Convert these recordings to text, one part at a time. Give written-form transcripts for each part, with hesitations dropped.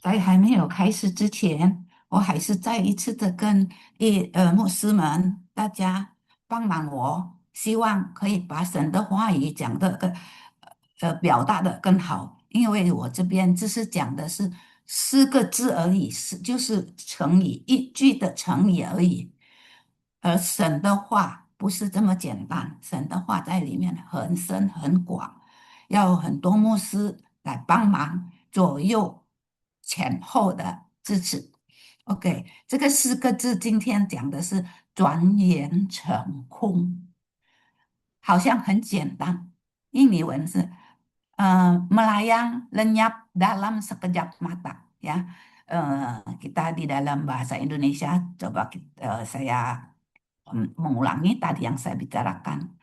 在还没有开始之前，我还是再一次的跟牧师们大家帮忙我，希望可以把神的话语讲的表达的更好，因为我这边只是讲的是4个字而已，就是成语一句的成语而已，而神的话不是这么简单，神的话在里面很深很广，要很多牧师来帮忙左右前后的支持。OK，这个4个字今天讲的是转眼成空，好像很简单。印尼文是melayang lenyap dalam sekejap mata ya. Kita di dalam bahasa Indonesia coba saya mengulangi tadi yang saya bicarakan.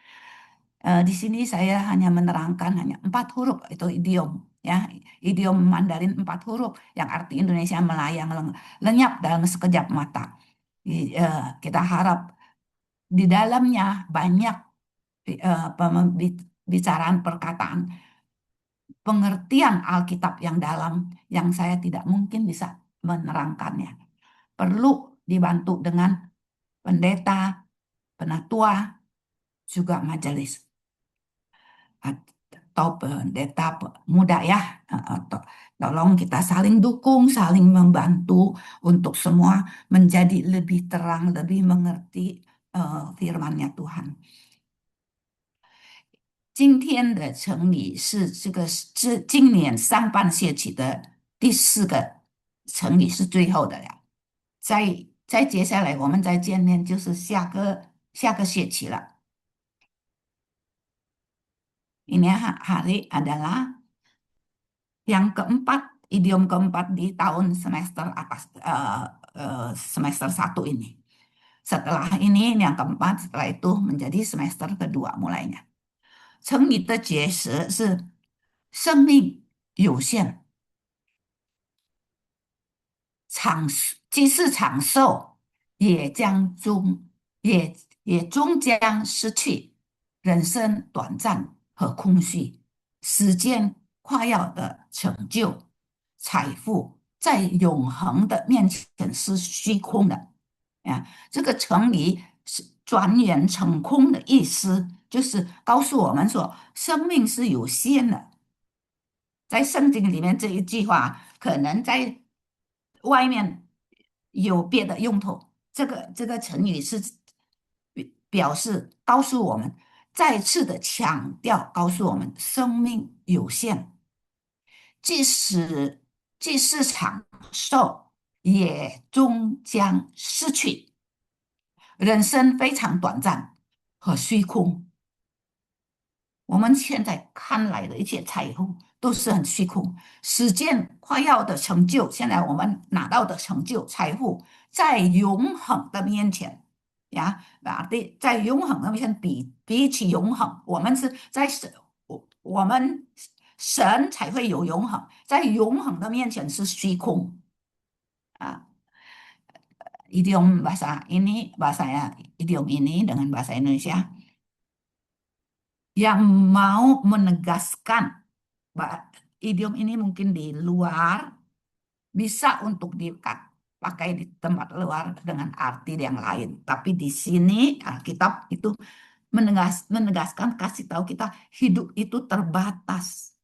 Di sini saya hanya menerangkan hanya 4 huruf itu idiom ya, idiom Mandarin 4 huruf yang arti Indonesia melayang lenyap dalam sekejap mata. Kita harap di dalamnya banyak pembicaraan perkataan pengertian Alkitab yang dalam yang saya tidak mungkin bisa menerangkannya. Perlu dibantu dengan pendeta, penatua, juga majelis atau pendeta muda ya. Tolong kita saling dukung, saling membantu untuk semua menjadi lebih terang, lebih mengerti firman-Nya Tuhan. 今天的成语是今年上半学期的第4个成语，是最后的了。再接下来我们再见面就是下个学期了。Ini hari adalah yang keempat, idiom keempat di tahun semester atas semester 1 ini. Setelah ini yang keempat, setelah itu menjadi semester kedua mulainya. 成语的解释是生命有限，即使长寿，也将终也也终将失去。人生短暂和空虚，时间快要的成就，财富在永恒的面前是虚空的。这个成语是转眼成空的意思，就是告诉我们说，生命是有限的。在圣经里面这一句话，可能在外面有别的用途。这个成语是表示告诉我们，再次的强调告诉我们，生命有限，即使即使长寿，也终将失去。人生非常短暂和虚空。我们现在看来的一切财富都是很虚空，时间快要的成就，现在我们拿到的成就、财富，在永恒的面前呀，在永恒的面前比起永恒，我们是在我们神才会有永恒，在永恒的面前是虚空啊。idiom ini dengan bahasa Indonesia yang mau menegaskan, idiom ini mungkin di luar bisa untuk dipakai di tempat luar dengan arti yang lain, tapi di sini Alkitab itu menegaskan, kasih tahu kita hidup itu terbatas,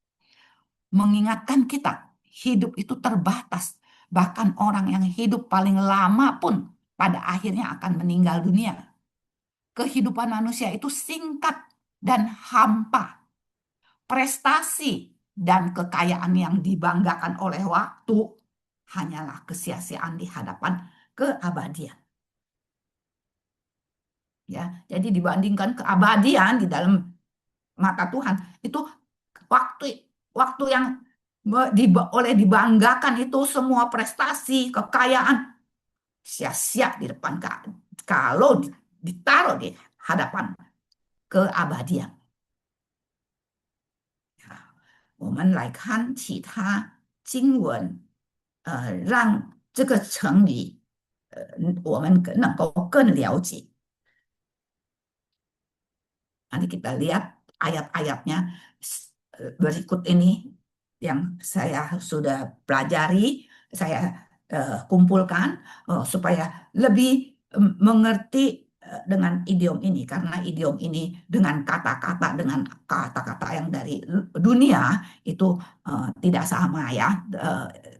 mengingatkan kita hidup itu terbatas, bahkan orang yang hidup paling lama pun pada akhirnya akan meninggal dunia. Kehidupan manusia itu singkat dan hampa. Prestasi dan kekayaan yang dibanggakan oleh waktu hanyalah kesia-siaan di hadapan keabadian. Ya, jadi dibandingkan keabadian di dalam mata Tuhan itu waktu waktu yang oleh dibanggakan itu semua prestasi, kekayaan sia-sia di depan kalau ditaruh di hadapan keabadian. 我们来看其他经文，让这个成语，我们能够更了解。Nanti kita lihat ayat-ayatnya berikut ini yang saya sudah pelajari saya kumpulkan supaya lebih mengerti dengan idiom ini, karena idiom ini dengan kata-kata yang dari dunia itu tidak sama ya.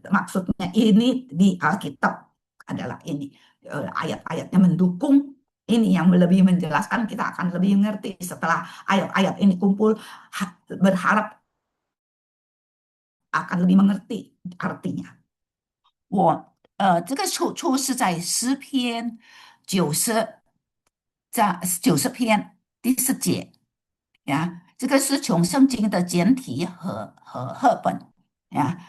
Maksudnya ini di Alkitab adalah ini ayat-ayatnya mendukung ini yang lebih menjelaskan, kita akan lebih mengerti setelah ayat-ayat ini kumpul, berharap akan lebih mengerti artinya. 这个出是在诗篇九十90篇第4节呀，这个是从圣经的简体和赫本呀。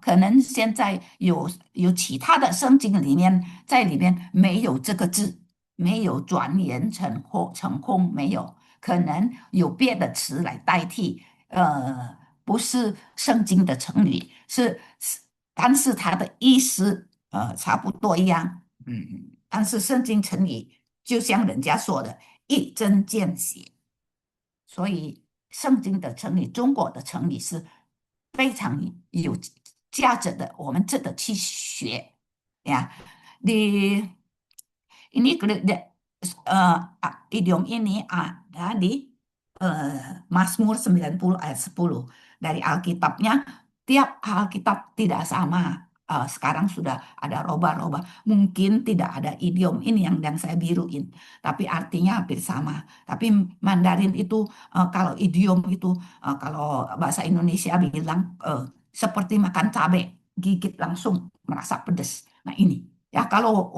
可能现在有其他的圣经里面在里面没有这个字，没有转言成空，没有，可能有别的词来代替。不是圣经的成语，但是它的意思差不多一样。但是圣经成语就像人家说的一针见血，所以圣经的成语，中国的成语是非常有价值的，我们值得去学呀。Di ini idiom ini ada di Mazmur 90 ayat 10 dari Alkitabnya. Tiap Alkitab tidak sama. Sekarang sudah ada roba-roba. Mungkin tidak ada idiom ini yang saya biruin, tapi artinya hampir sama. Tapi Mandarin itu kalau idiom itu kalau bahasa Indonesia bilang seperti makan cabai, gigit langsung merasa pedas. Nah ini ya kalau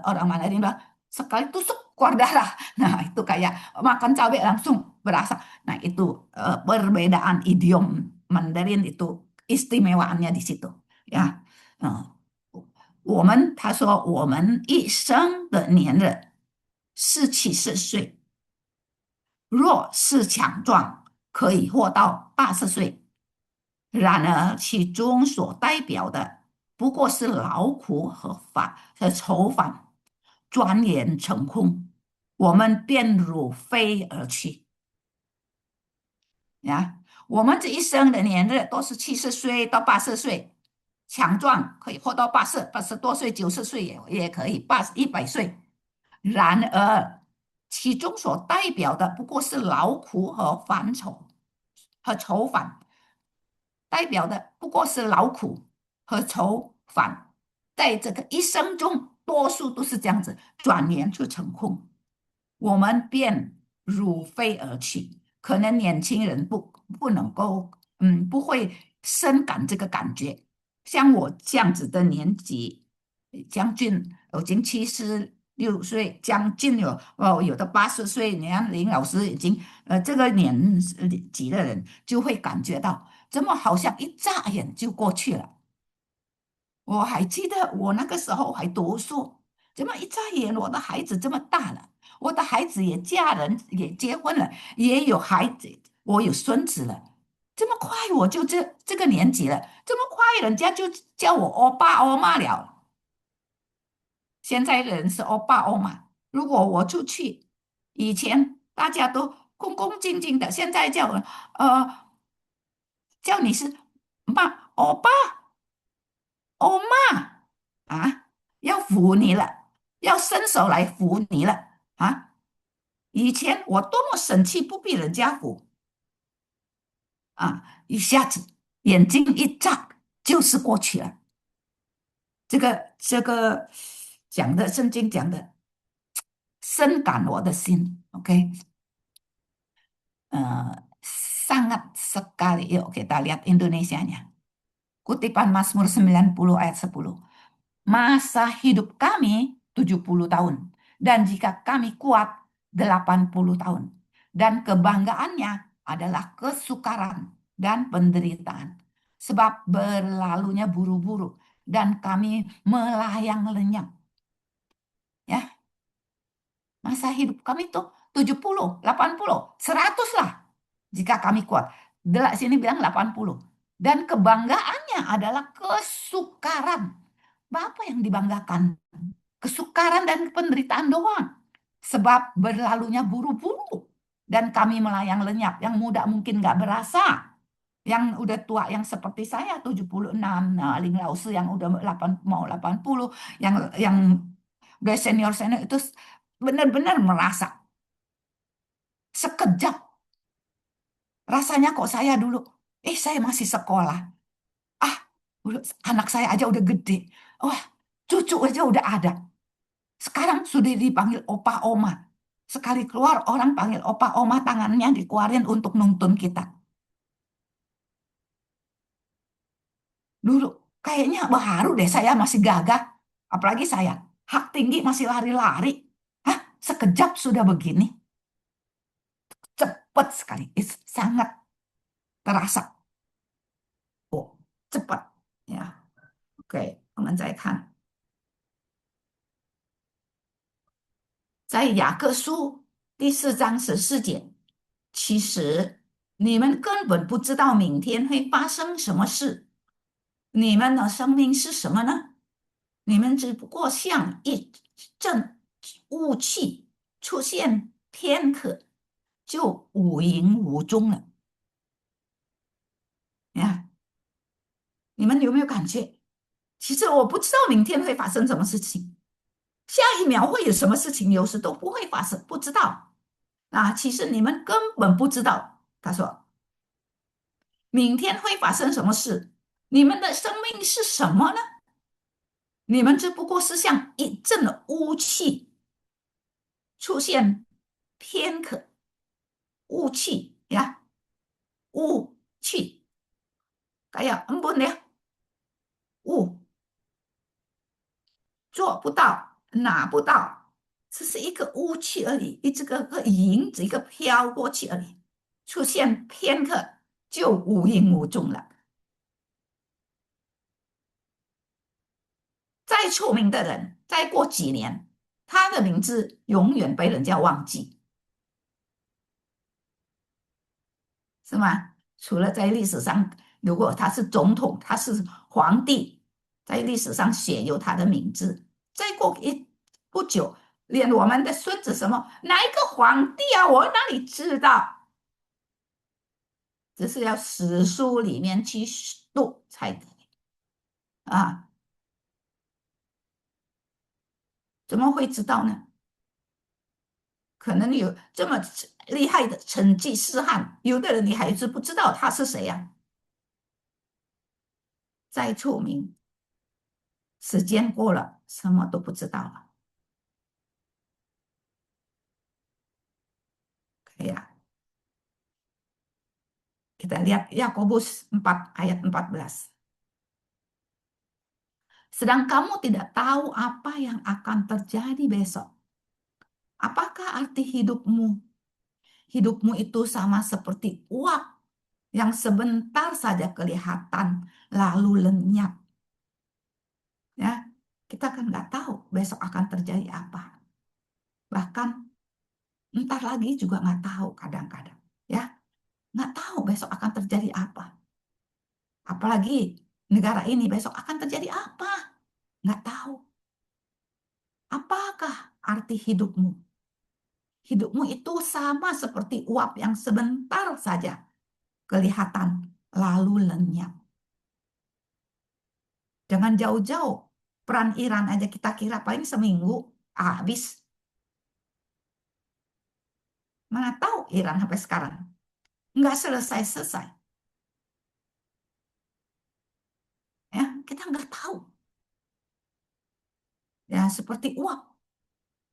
orang Mandarin bilang sekali tusuk keluar darah. Nah, itu kayak makan cabai langsung berasa. Nah, itu perbedaan idiom Mandarin itu istimewaannya di situ. Ya, 他说我们一生的年日是70岁，若是强壮，可以活到80岁。然而，其中所代表的不过是劳苦和愁烦，转眼成空，我们便如飞而去呀。我们这一生的年日都是70岁到80岁，强壮可以活到80多岁、90岁也可以100岁。然而，其中所代表的不过是劳苦和愁烦，代表的不过是劳苦和愁烦，在这个一生中，多数都是这样子，转念就成空，我们便如飞而去。可能年轻人不能够，不会深感这个感觉。像我这样子的年纪，将近已经76岁，将近有的80岁，你看林老师已经这个年纪的人就会感觉到。怎么好像一眨眼就过去了？我还记得我那个时候还读书，怎么一眨眼我的孩子这么大了？我的孩子也嫁人，也结婚了，也有孩子，我有孙子了。这么快我就这个年纪了，这么快人家就叫我欧巴欧妈了。现在的人是欧巴欧妈。如果我出去，以前大家都恭恭敬敬的，现在叫你是欧巴。欧妈啊，要扶你了，要伸手来扶你了啊！以前我多么生气，不被人家扶啊，一下子眼睛一眨就是过去了。这个讲的圣经讲的深感我的心，OK，sangat sekali. Yuk kita lihat Indonesianya. Kutipan Mazmur 90 ayat 10. Masa hidup kami 70 tahun. Dan jika kami kuat 80 tahun. Dan kebanggaannya adalah kesukaran dan penderitaan. Sebab berlalunya buru-buru dan kami melayang lenyap. Ya, masa hidup kami tuh 70, 80, 100 lah. Jika kami kuat. Delak sini bilang 80. Dan kebanggaannya adalah kesukaran. Apa yang dibanggakan? Kesukaran dan penderitaan doang. Sebab berlalunya buru-buru. Dan kami melayang lenyap. Yang muda mungkin nggak berasa. yang udah tua yang seperti saya 76, nah, Ling Lausu yang udah 8, mau 80, yang udah senior senior itu benar-benar merasa sekejap rasanya kok saya dulu, saya masih sekolah, ah anak saya aja udah gede, wah cucu aja udah ada, sekarang sudah dipanggil opa oma, sekali keluar orang panggil opa oma tangannya dikeluarin untuk nuntun kita. Dulu kayaknya baru deh saya masih gagah. Apalagi saya, hak tinggi masih lari-lari. Hah, sekejap sudah begini. Cepat sekali. Sangat terasa. Oh, cepat. Ya, OK，我们再看，在雅各书第4章14节，其实你们根本不知道明天会发生什么事。你们的生命是什么呢？你们只不过像一阵雾气出现片刻，就无影无踪了。你看，你们有没有感觉？其实我不知道明天会发生什么事情，下一秒会有什么事情，有时都不会发生，不知道啊。其实你们根本不知道。他说，明天会发生什么事？你们的生命是什么呢？你们只不过是像一阵的雾气出现片刻，雾气呀，雾气，kayak embun ya，雾做不到，拿不到，只是一个雾气而已，个影子一个飘过去而已，出现片刻就无影无踪了。再出名的人，再过几年，他的名字永远被人家忘记，是吗？除了在历史上，如果他是总统，他是皇帝，在历史上写有他的名字，再过不久，连我们的孙子什么哪一个皇帝啊，我哪里知道？只是要史书里面去读才可以啊，怎么会知道呢？可能有这么厉害的成吉思汗，有的人你还是不知道他是谁呀、再出名，时间过了，什么都不知道了。Ya, kita lihat Yakobus 4 ayat 14. Sedang kamu tidak tahu apa yang akan terjadi besok. Apakah arti hidupmu? Hidupmu itu sama seperti uap yang sebentar saja kelihatan lalu lenyap. Ya, kita kan nggak tahu besok akan terjadi apa. Bahkan entar lagi juga nggak tahu kadang-kadang. Ya, nggak tahu besok akan terjadi apa. Apalagi negara ini besok akan terjadi apa. Nggak tahu. Apakah arti hidupmu? Hidupmu itu sama seperti uap yang sebentar saja kelihatan lalu lenyap. Jangan jauh-jauh. Perang Iran aja kita kira paling seminggu habis. Mana tahu Iran sampai sekarang. Nggak selesai-selesai. Ya, kita nggak tahu. Ya, seperti uap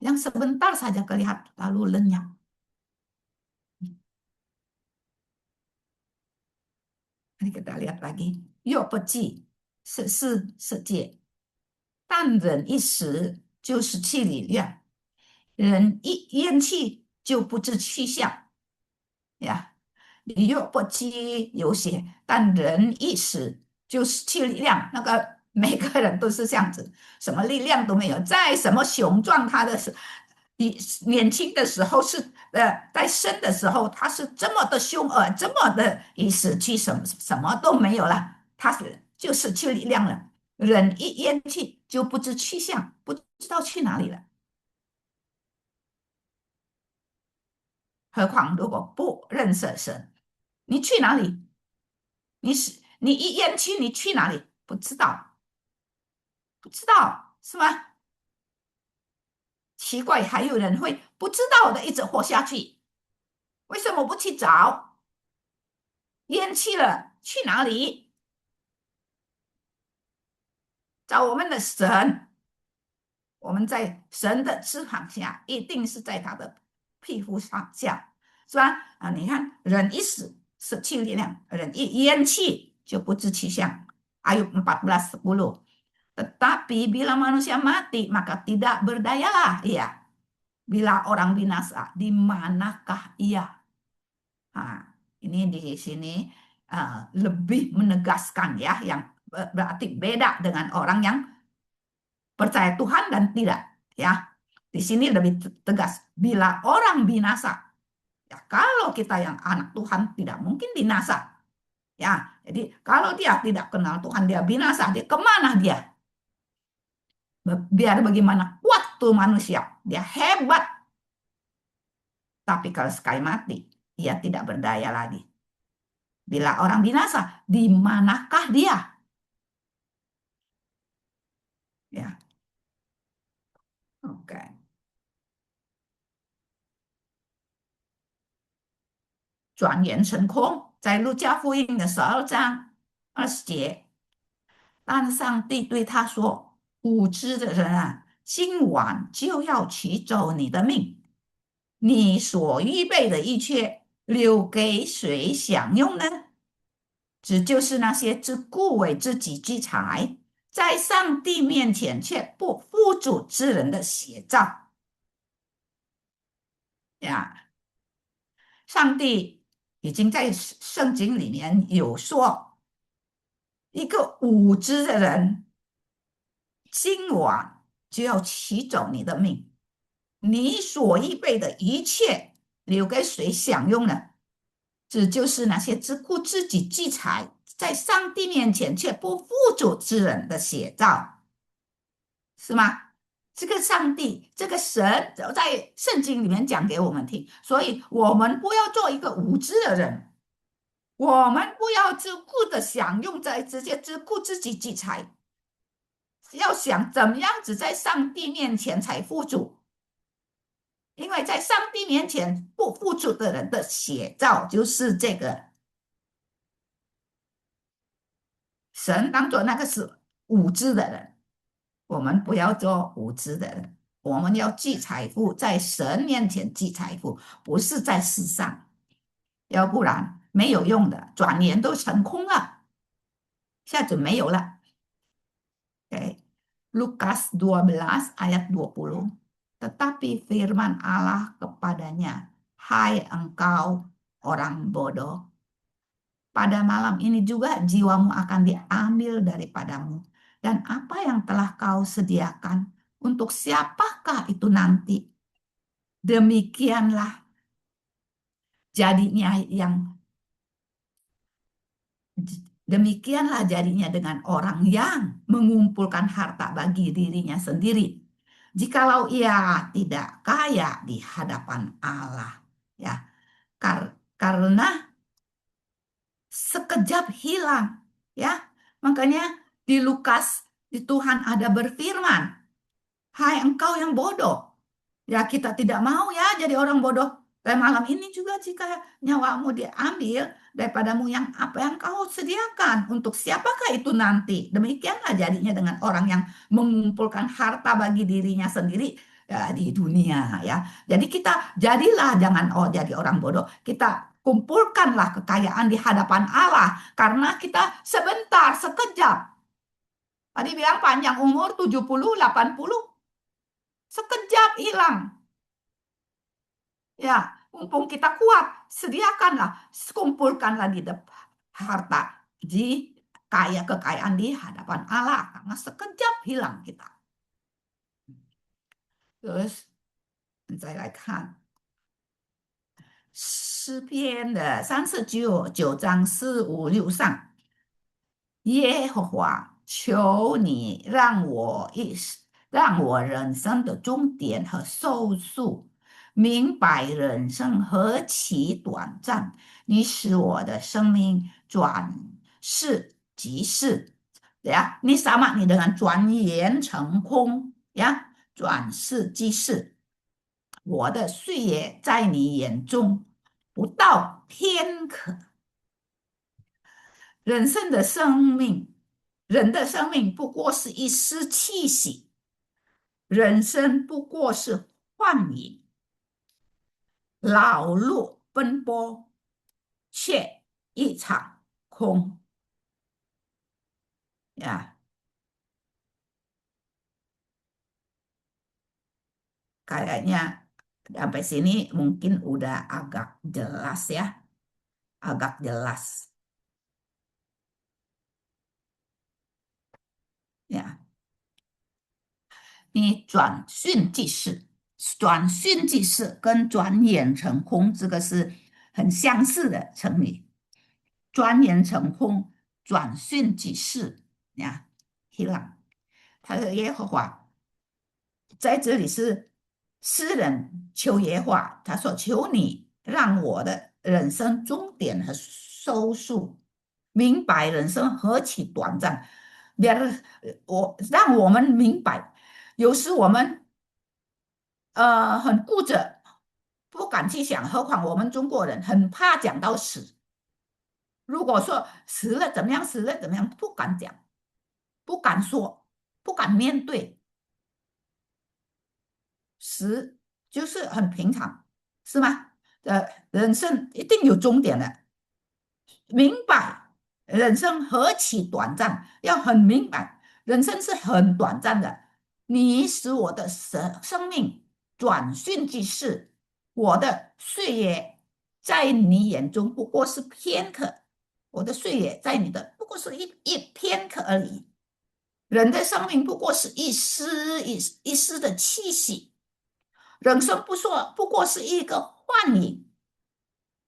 yang sebentar saja kelihatan lalu lenyap. Mari kita lihat lagi. 6:4世界，但忍一时就是气力量，人一咽气就不知去向呀。你若不羁有写，但人一时就失去力量。那个每个人都是这样子，什么力量都没有，在什么雄壮他的你年轻的时候是在生的时候他是这么的凶恶，这么的一失去什么都没有了，他就失去力量了。人一咽气就不知去向，不知道去哪里了。何况如果不认识神，你去哪里？你一咽气，你去哪里？不知道，不知道是吗？奇怪，还有人会不知道的一直活下去，为什么不去找？咽气了去哪里？找我们的神。我们在神的翅膀下，一定是在他的庇护上下，是吧？啊，你看人一死失去力量，人一咽气就不知去向。Ayub 14:10. Tetapi bila manusia mati maka tidak berdayalah ia. Bila orang binasa di manakah ia? Nah, ini di sini lebih menegaskan ya, yang berarti beda dengan orang yang percaya Tuhan dan tidak, ya. Di sini lebih tegas, bila orang binasa, ya kalau kita yang anak Tuhan tidak mungkin binasa, ya. Jadi kalau dia tidak kenal Tuhan, dia binasa, dia kemana dia? Biar bagaimana kuat tuh manusia, dia hebat, tapi kalau sekali mati, ia tidak berdaya lagi. Bila orang binasa, di manakah dia? Ya, oke. 转眼成空，在路加福音的12章20节，但上帝对他说：无知的人啊，今晚就要取走你的命，你所预备的一切留给谁享用呢？这就是那些只顾为自己积财，在上帝面前却不富足之人的写照呀。上帝已经在圣经里面有说，一个无知的人今晚就要取走你的命，你所预备的一切留给谁享用呢？这就是那些只顾自己积财，在上帝面前却不富足之人的写照，是吗？这个上帝，这个神在圣经里面讲给我们听，所以我们不要做一个无知的人，我们不要只顾着享用，在直接只顾自己积财，要想怎么样子在上帝面前才富足，因为在上帝面前不富足的人的写照就是这个神当做那个是无知的人，我们不要做无知的人，我们要积财富，在神面前积财富，不是在世上，要不然没有用的，转眼都成空了，一下子没有了。Okay. Lukas 12 ayat 20. Tetapi firman Allah kepadanya, hai engkau orang bodoh, pada malam ini juga jiwamu akan diambil daripadamu. Dan apa yang telah kau sediakan, untuk siapakah itu nanti? Demikianlah jadinya dengan orang yang mengumpulkan harta bagi dirinya sendiri, jikalau ia tidak kaya di hadapan Allah, ya. Karena sekejap hilang, ya. Makanya di Lukas di Tuhan ada berfirman, hai engkau yang bodoh. Ya kita tidak mau ya jadi orang bodoh. Dan malam ini juga jika nyawamu diambil daripadamu, yang apa yang kau sediakan, untuk siapakah itu nanti? Demikianlah jadinya dengan orang yang mengumpulkan harta bagi dirinya sendiri ya, di dunia ya. Jadi kita jadilah jangan jadi orang bodoh. Kita kumpulkanlah kekayaan di hadapan Allah, karena kita sebentar, sekejap. Tadi bilang panjang umur 70, 80, sekejap hilang. Ya, mumpung kita kuat, sediakanlah, kumpulkanlah di harta, di kekayaan di hadapan Allah, karena sekejap hilang kita. Terus saya看诗篇的39章4、5、6上，耶和华，求你让我人生的终点和寿数明白人生何其短暂，你使我的生命是即是呀。你sama你dengan 转眼成空呀，转是即是。我的岁月在你眼中不到片刻。人生的生命，人的生命不过是一丝气息，人生不过是幻影，劳碌奔波，却一场空呀。Kayaknya sampai sini mungkin udah agak jelas ya, agak jelas ya. 你转瞬即逝，转瞬即逝跟转眼成空这个是很相似的成语。转眼成空，转瞬即逝呀，hilang。他的耶和华在这里是诗人求耶和华，他说：“求你让我的人生终点和收束，明白人生何其短暂。让我们明白，有时我们很固执，不敢去想，何况我们中国人很怕讲到死。如果说死了怎么样，死了怎么样，不敢讲，不敢说，不敢面对。死就是很平常，是吗？人生一定有终点的，明白人生何其短暂，要很明白，人生是很短暂的。你使我的生命转瞬即逝，我的岁月在你眼中不过是片刻，我的岁月在你的不过是一片刻而已。人的生命不过是一丝的气息，人生不过是一个幻影，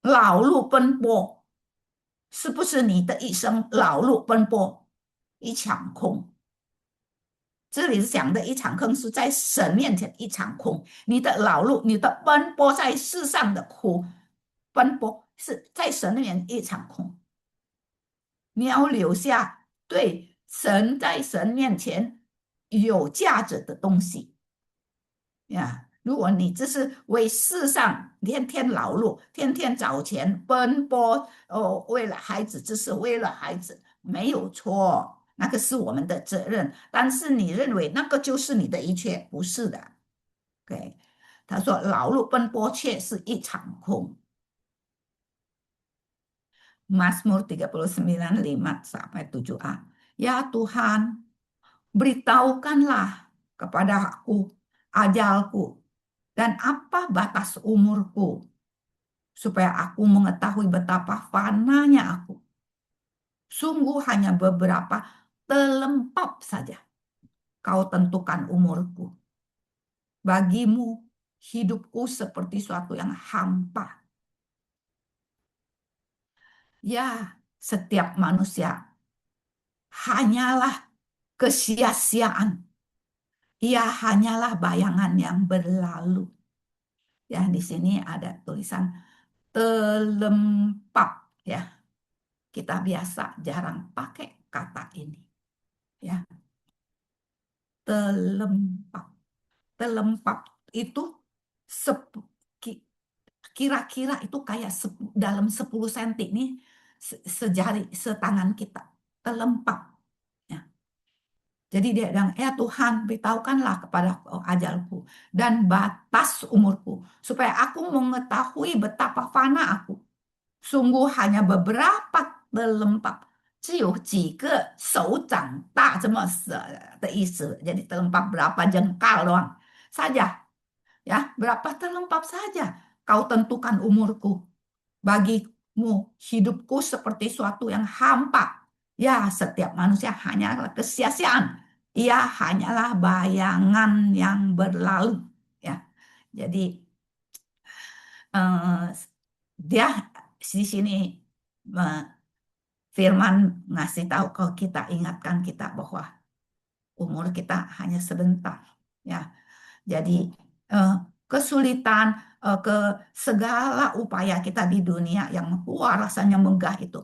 劳碌奔波，是不是你的一生劳碌奔波一场空？这里讲的一场空是在神面前一场空，你的劳碌，你的奔波在世上的苦，奔波是在神面前一场空。你要留下对神在神面前有价值的东西呀。如果你只是为世上天天劳碌，天天找钱奔波，为了孩子，只是为了孩子，没有错，那个是我们的责任。但是你认为那个就是你的一切，不是的。OK，他说劳碌奔波却是一场空。Mazmur 39, 5-7a. Ya Tuhan, beritahukanlah kepada aku ajalku dan apa batas umurku, supaya aku mengetahui betapa fananya aku. Sungguh hanya beberapa telempap saja kau tentukan umurku. Bagimu hidupku seperti suatu yang hampa. Ya, setiap manusia hanyalah kesia-siaan. Ia hanyalah bayangan yang berlalu. Ya, di sini ada tulisan telempap ya. Kita biasa jarang pakai kata ini. Ya, telempap. Telempap itu kira-kira itu kayak dalam 10 senti ini sejari setangan kita. Telempap. Ya. Jadi dia bilang, ya Tuhan, beritahukanlah kepada ajalku dan batas umurku, supaya aku mengetahui betapa fana aku. Sungguh hanya beberapa telempap, 只有几个手掌大这么的意思. Jadi telempap berapa jengkal doang saja. Ya, berapa telempap saja kau tentukan umurku. Bagimu hidupku seperti suatu yang hampa. Ya, setiap manusia hanyalah kesia-siaan. Ia hanyalah bayangan yang berlalu. Ya, jadi eh, dia di sini Firman ngasih tahu kalau kita ingatkan kita bahwa umur kita hanya sebentar. Ya, jadi kesulitan ke segala upaya kita di dunia yang wah rasanya megah itu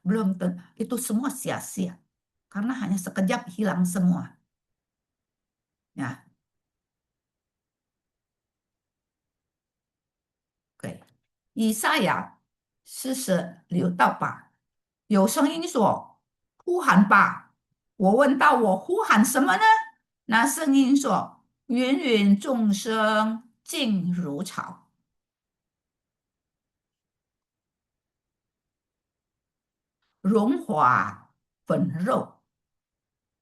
belum itu semua sia-sia karena hanya sekejap hilang semua. Ya, OK。以赛亚46到8有声音说：“呼喊吧！”我问道：“我呼喊什么呢？”那声音说：“芸芸众生静如草，荣华粉肉，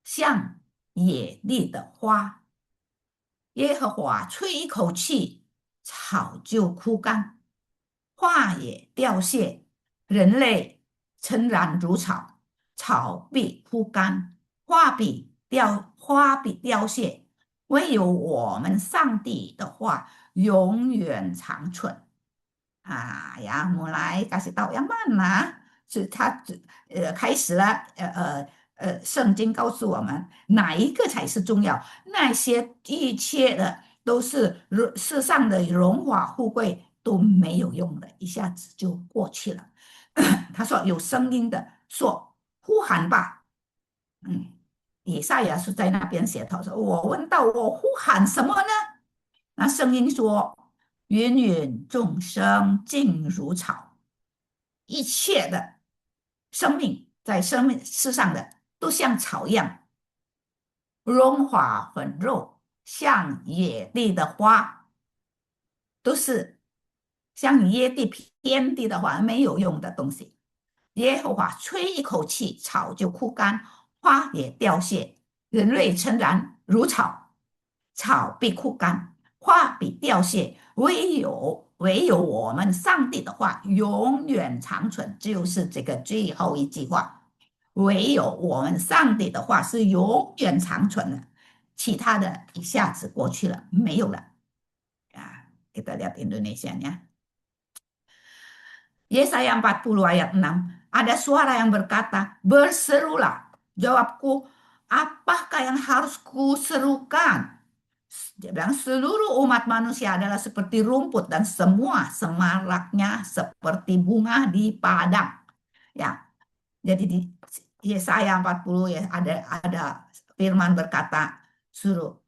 像野地的花。耶和华吹一口气，草就枯干，花也凋谢，人类诚然如草，草必枯干，花必凋谢，唯有我们上帝的话永远长存。yang mulai kasih tahu yang mana，是他开始了圣经告诉我们哪一个才是重要，那些一切的都是世上的荣华富贵都没有用的，一下子就过去了。他说有声音的说呼喊吧，嗯，以赛亚是在那边写，他说我问到我呼喊什么呢？那声音说：芸芸众生静如草，一切的生命在生命世上的都像草一样，荣华粉肉，像野地的花，都是像野地遍地的花，没有用的东西。耶和华吹一口气，草就枯干，花也凋谢，人类诚然如草，草必枯干，花必凋谢，唯有我们上帝的话永远长存，就是这个最后一句话。唯有我们上帝的话是永远长存的，其他的一下子过去了，没有了。Kita lihat Indonesianya. Yesaya 40 ayat 6. Ada suara yang berkata, berserulah. Jawabku, apakah yang harus kuserukan? Dia bilang seluruh umat manusia adalah seperti rumput dan semua semaraknya seperti bunga di padang. Ya, jadi di Yesaya 40 ya ada firman berkata suruh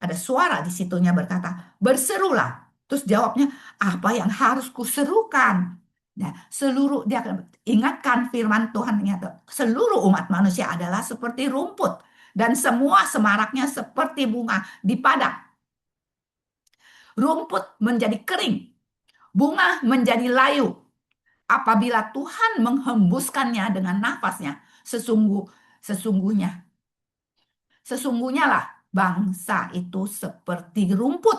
ada suara di situnya berkata berserulah. Terus jawabnya apa yang harus kuserukan? Nah, seluruh dia ingatkan firman Tuhan seluruh umat manusia adalah seperti rumput dan semua semaraknya seperti bunga di padang. Rumput menjadi kering, bunga menjadi layu. Apabila Tuhan menghembuskannya dengan nafasnya, sesungguhnya lah bangsa itu seperti rumput.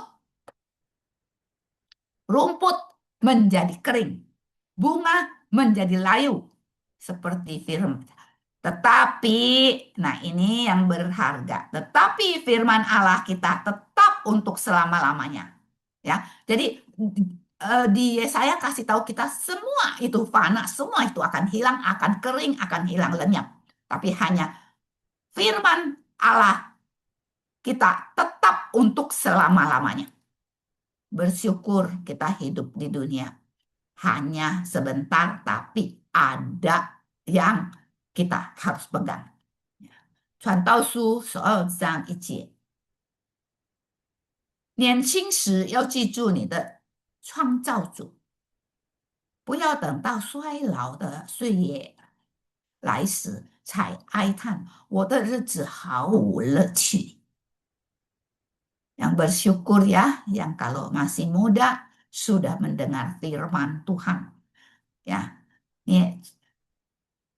Rumput menjadi kering, bunga menjadi layu, seperti firman. Tetapi, nah ini yang berharga. Tetapi firman Allah kita tetap untuk selama-lamanya. Ya, jadi di Yesaya kasih tahu kita semua itu fana, semua itu akan hilang, akan kering, akan hilang lenyap. Tapi hanya firman Allah kita tetap untuk selama-lamanya. Bersyukur kita hidup di dunia hanya sebentar, tapi ada yang kita harus pegang. 传道书12章1节，年轻时要记住你的创造主，不要等到衰老的岁月来时才哀叹我的日子毫无乐趣。Yang bersyukur ya, yang kalau masih muda sudah mendengar firman Tuhan. Ya,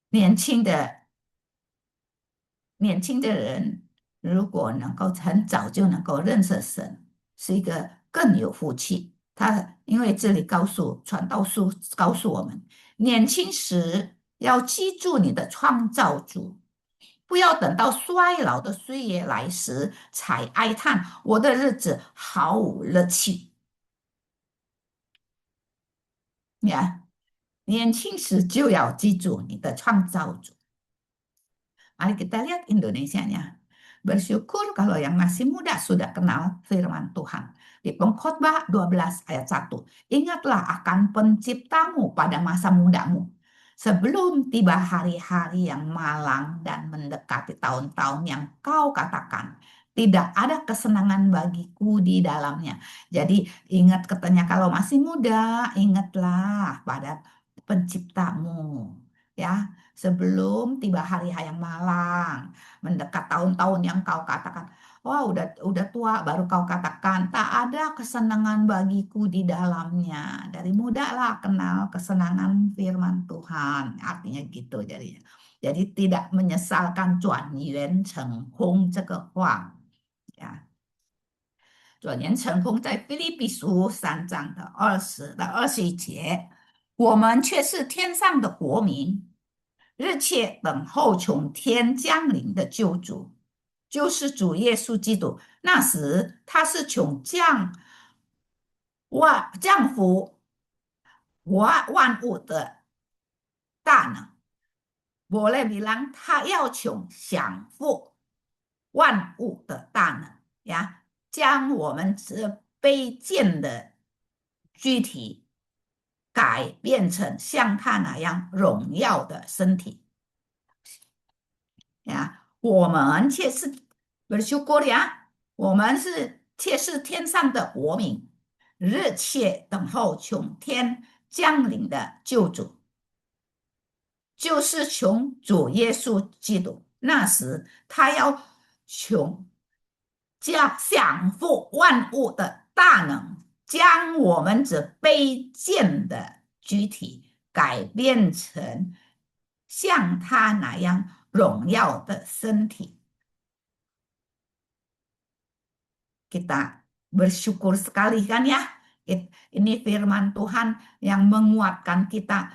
年轻的人如果能够很早就能够认识神，是一个更有福气。因为这里传道书告诉我们，年轻时要记住你的创造主，不要等到衰老的岁月来时才哀叹我的日子毫无乐趣。年轻时就要记住你的创造主。Mari kita lihat Indonesianya. bersyukur kalau yang masih muda sudah kenal firman Tuhan. Di Pengkhotbah 12 ayat 1. Ingatlah akan penciptamu pada masa mudamu. Sebelum tiba hari-hari yang malang dan mendekati tahun-tahun yang kau katakan, tidak ada kesenangan bagiku di dalamnya. Jadi ingat katanya kalau masih muda, ingatlah pada penciptamu. Ya, sebelum tiba hari-hari yang malang, mendekat tahun-tahun yang kau katakan, wah udah tua baru kau katakan tak ada kesenangan bagiku di dalamnya. Dari muda lah kenal kesenangan firman Tuhan. Artinya gitu jadinya. Jadi tidak menyesalkan Cuan Yuan Cheng Hong 这个话呀。转言成功在菲利比书3章的20到21节，我们却是天上的国民，日切等候从天降临的救主，就是主耶稣基督。那时他是从降服万物的大能。我来 bilang 他要从降服万物的大能呀，将我们这卑贱的躯体改变成像他那样荣耀的身体呀。我们却是bersyukur呀，我们却是天上的国民，日切等候从天降临的救主，就是从主耶稣基督。那时他要从降服万物的大能，将我们这卑贱的躯体改变成像他那样荣耀的身体。Kita bersyukur sekali kan ya. Ini firman Tuhan yang menguatkan kita.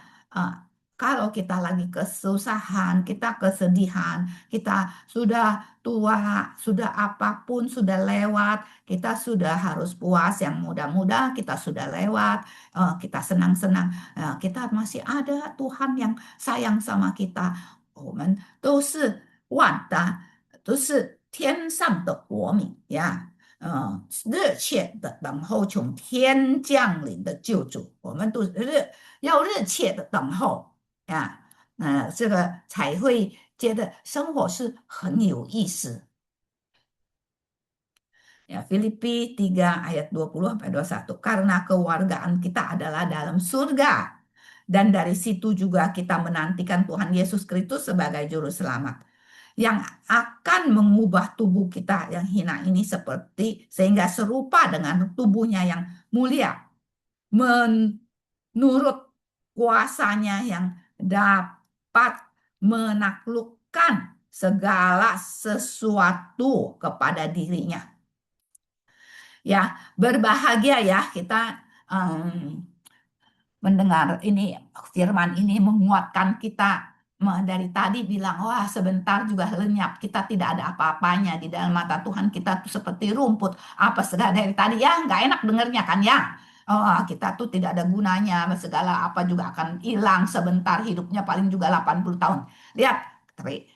Kalau kita lagi kesusahan, kita kesedihan, kita sudah tua, sudah apapun sudah lewat, kita sudah harus puas, yang muda-muda kita sudah lewat, kita senang-senang, kita masih ada Tuhan yang sayang sama kita. 我们都是万的，都是天上的国民呀。热切的等候从天降临的救主，我们都要热切的等候啊，这个才会觉得生活是很有意思。Ya, Filipi 3 ayat 20 sampai 21. Karena kewargaan kita adalah dalam surga. Dan dari situ juga kita menantikan Tuhan Yesus Kristus sebagai juru selamat, yang akan mengubah tubuh kita yang hina ini sehingga serupa dengan tubuhnya yang mulia, menurut kuasanya yang dapat menaklukkan segala sesuatu kepada dirinya. Ya, berbahagia ya kita mendengar ini firman ini menguatkan kita. Dari tadi bilang, wah sebentar juga lenyap, kita tidak ada apa-apanya di dalam mata Tuhan, kita tuh seperti rumput, apa segala dari tadi ya nggak enak dengernya kan ya. Oh, kita tuh tidak ada gunanya, segala apa juga akan hilang sebentar, hidupnya paling juga 80 tahun. Lihat, tapi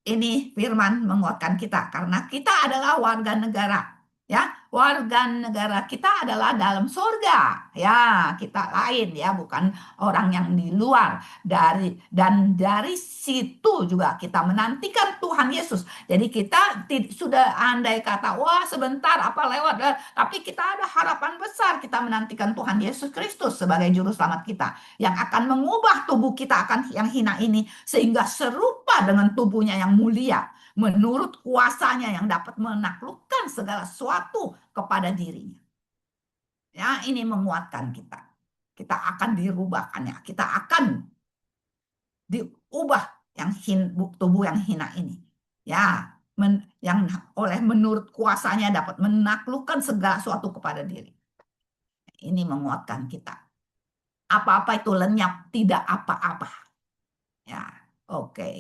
ini firman menguatkan kita karena kita adalah warga negara. Ya, warga negara kita adalah dalam surga. Ya, kita lain ya, bukan orang yang di luar. Dan dari situ juga kita menantikan Tuhan Yesus. Jadi kita sudah andai kata, wah sebentar apa lewat. Tapi kita ada harapan besar. Kita menantikan Tuhan Yesus Kristus sebagai juru selamat kita. Yang akan mengubah tubuh kita akan yang hina ini. Sehingga serupa dengan tubuhnya yang mulia, menurut kuasanya yang dapat menaklukkan segala sesuatu kepada dirinya. Ya, ini menguatkan kita. Kita akan dirubahkannya. Kita akan diubah tubuh yang hina ini. Ya, yang menurut kuasanya dapat menaklukkan segala sesuatu kepada diri. Ini menguatkan kita. Apa-apa itu lenyap, tidak apa-apa. Ya, oke.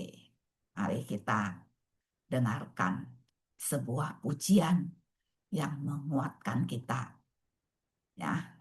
Mari kita dengarkan sebuah pujian yang menguatkan kita. Ya,